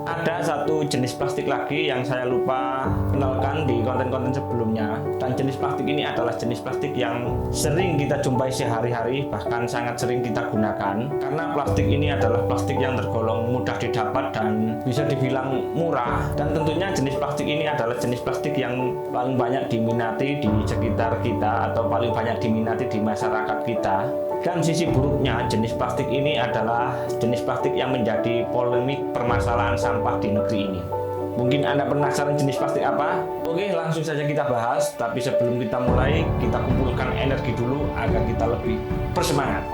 Ada satu jenis plastik lagi yang saya lupa kenalkan di konten-konten sebelumnya, dan jenis plastik ini adalah jenis plastik yang sering kita jumpai sehari-hari, bahkan sangat sering kita gunakan, karena plastik ini adalah plastik yang tergolong mudah didapat dan bisa dibilang murah. Dan tentunya jenis plastik ini adalah jenis plastik yang paling banyak diminati di sekitar kita atau paling banyak diminati di masyarakat kita. Dan sisi buruknya, jenis plastik ini adalah jenis plastik yang menjadi polemik permasalahan sampah di negeri ini. Mungkin Anda penasaran jenis plastik apa? Oke, langsung saja kita bahas. Tapi sebelum kita mulai, kita kumpulkan energi dulu agar kita lebih bersemangat.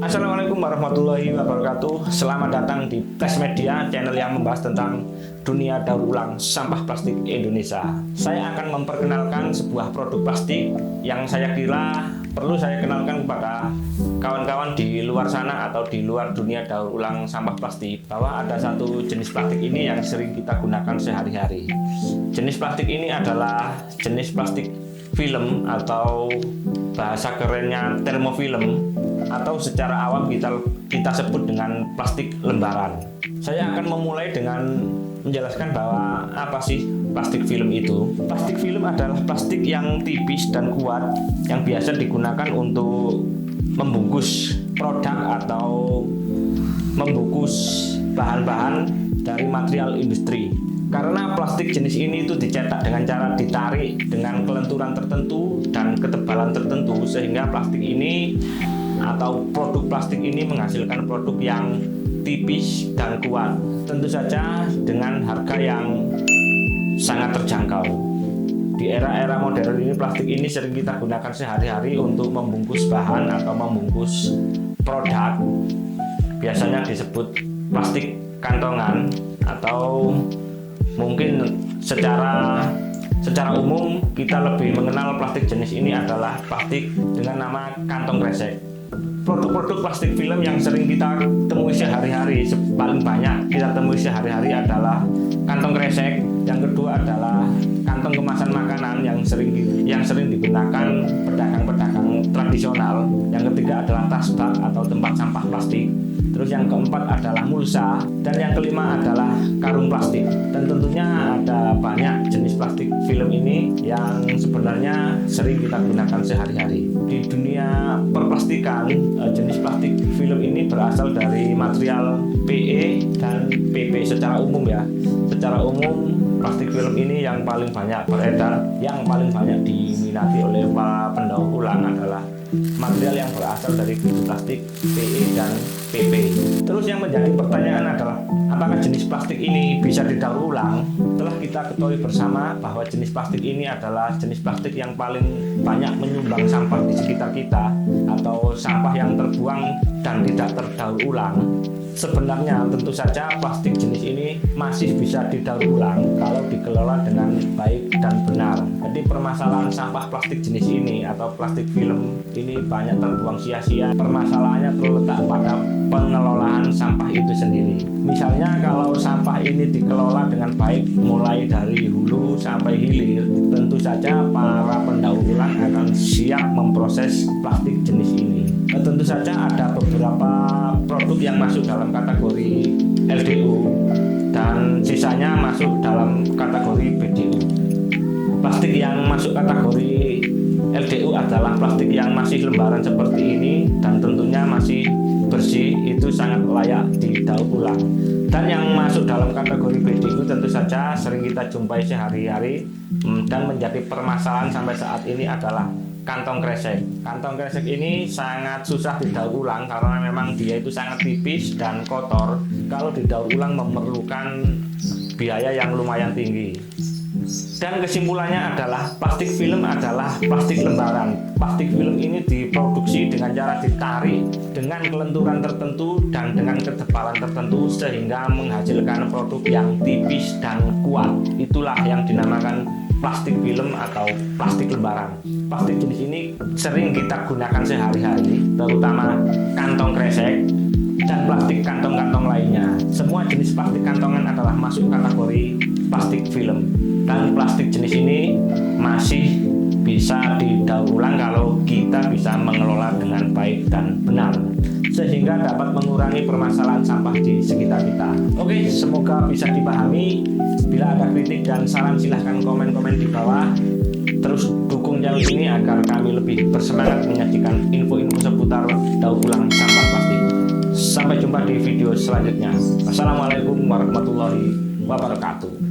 Assalamualaikum warahmatullahi wabarakatuh. Selamat datang di Flash Media, channel yang membahas tentang dunia daur ulang sampah plastik Indonesia. Saya akan memperkenalkan sebuah produk plastik yang saya kira perlu saya kenalkan kepada kawan-kawan di luar sana atau di luar dunia daur ulang sampah plastik, bahwa ada satu jenis plastik ini yang sering kita gunakan sehari-hari. Jenis plastik ini adalah jenis plastik film atau bahasa kerennya termofilm, atau secara awam kita sebut dengan plastik lembaran. Saya akan memulai dengan menjelaskan bahwa apa sih plastik film itu. Plastik film adalah plastik yang tipis dan kuat yang biasa digunakan untuk membungkus produk atau membungkus bahan-bahan dari material industri. Karena plastik jenis ini itu dicetak dengan cara ditarik dengan kelenturan tertentu dan ketebalan tertentu, sehingga plastik ini atau produk plastik ini menghasilkan produk yang tipis dan kuat, tentu saja dengan harga yang sangat terjangkau. Di era-era modern ini, plastik ini sering kita gunakan sehari-hari untuk membungkus bahan atau membungkus produk. Biasanya disebut plastik kantongan, atau mungkin secara umum kita lebih mengenal plastik jenis ini adalah plastik dengan nama kantong kresek. Produk-produk plastik film yang sering kita temui sehari-hari, paling banyak kita temui sehari-hari adalah kantong kresek. Yang kedua adalah kantong kemasan makanan yang sering digunakan pedagang-pedagang tradisional. Yang ketiga adalah tas bag atau tempat sampah plastik. Terus yang keempat adalah mulsa, dan yang kelima adalah karung plastik. Dan tentunya ada banyak jenis plastik film ini yang sebenarnya sering kita gunakan sehari-hari. Di dunia perplastikan, jenis plastik film ini berasal dari material PE dan PP secara umum ya. Secara umum, plastik film ini yang paling banyak beredar, yang paling banyak diminati oleh para pendaur ulang adalah material yang berasal dari plastik PE dan PP. Terus yang menjadi pertanyaan adalah, apakah jenis plastik ini bisa didaur ulang? Telah kita ketahui bersama bahwa jenis plastik ini adalah jenis plastik yang paling banyak menyumbang sampah di sekitar kita, atau sampah yang terbuang dan tidak terdaur ulang. Sebenarnya tentu saja plastik jenis ini masih bisa didaur ulang kalau dikelola dengan baik dan benar. Jadi permasalahan sampah plastik jenis ini atau plastik film ini banyak terbuang sia-sia. Permasalahannya terletak pada pengelolaan sampah itu sendiri. Misalnya kalau sampah ini dikelola dengan baik mulai dari hulu sampai hilir, tentu saja para pendaur ulang akan siap memproses plastik jenis ini. Tentu saja ada beberapa produk yang masuk dalam kategori LDU dan sisanya masuk dalam kategori BDU. Plastik yang masuk kategori LDU adalah plastik yang masih lembaran seperti ini dan tentunya masih bersih, itu sangat layak didaur ulang. Dan yang masuk dalam kategori BDU tentu saja sering kita jumpai sehari-hari dan menjadi permasalahan sampai saat ini adalah kantong kresek. Kantong kresek ini sangat susah didaur ulang karena memang dia itu sangat tipis dan kotor. Kalau didaur ulang memerlukan biaya yang lumayan tinggi. Dan kesimpulannya adalah plastik film adalah plastik lembaran. Plastik film ini diproduksi dengan cara ditarik dengan kelenturan tertentu dan dengan ketebalan tertentu sehingga menghasilkan produk yang tipis dan kuat. Itulah yang dinamakan plastik film atau plastik lembaran. Plastik jenis ini sering kita gunakan sehari-hari, terutama kantong kresek dan plastik kantong-kantong lainnya. Semua jenis plastik kantongan adalah masuk kategori plastik film, dan plastik jenis ini masih bisa didaur ulang kalau kita bisa mengelola dengan baik dan benar, sehingga dapat mengurangi permasalahan sampah di sekitar kita. Oke, semoga bisa dipahami. Bila ada kritik dan saran silahkan komen-komen di bawah. Terus dukung channel ini agar kami lebih bersemangat menyajikan info-info seputar daur ulang sampah plastik. Sampai jumpa di video selanjutnya. Assalamualaikum warahmatullahi wabarakatuh.